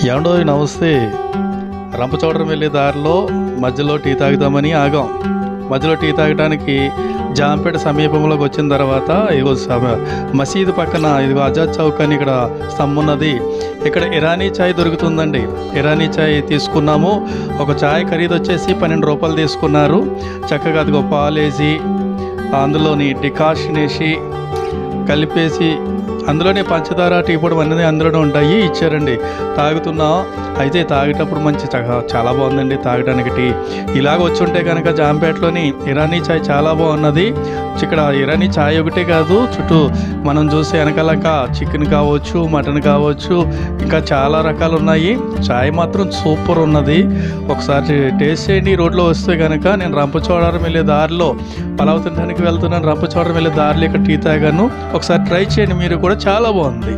ఏమండోయ్ నమస్తే. రంపచోడవరం వెళ్ళే దారిలో మధ్యలో టీ తాగుదామని ఆగాం. మధ్యలో టీ తాగడానికి జాంపేట సమీపంలోకి వచ్చిన తర్వాత ఇదిగో మసీదు పక్కన ఇదిగో ఆజాద్ చౌక్ అని ఇక్కడ స్తంభం ఉన్నది. ఇక్కడ ఇరానీ చాయ్ దొరుకుతుందండి. ఇరానీ చాయ్ తీసుకున్నాము. ఒక చాయ్ ఖరీదు వచ్చేసి 12 రూపాయలు తీసుకున్నారు. చక్కగా అదిగో పాలేసి అందులోని డికాషన్ వేసి కలిపేసి అందులోనే పంచదార టీ పొడి అన్నీ అందులోనే ఉంటాయి ఇచ్చారండి. తాగుతున్నాం. అయితే తాగేటప్పుడు మంచి చాలా బాగుందండి తాగడానికి టీ. ఇలాగ వచ్చి ఉంటే కనుక జాంపేటలోని ఇరానీ చాయ్ చాలా బాగున్నది. ఇక్కడ ఇరానీ చాయ్ ఒకటే కాదు, చుట్టూ మనం చూసే వెనకాలక చికెన్ కావచ్చు, మటన్ కావచ్చు, ఇంకా చాలా రకాలు ఉన్నాయి. చాయ్ మాత్రం సూపర్ ఉన్నది. ఒకసారి టేస్ట్ చేయండి. రోడ్లో వస్తే కనుక నేను రంపచోడవరం వెళ్ళే దారిలో పలావ్ తినడానికి వెళ్తున్నాను. రంపచోడవరం వెళ్ళే దారిలో ఇక్కడ టీ తాగాను. ఒకసారి ట్రై చేయండి మీరు కూడా, చాలా బాగుంది.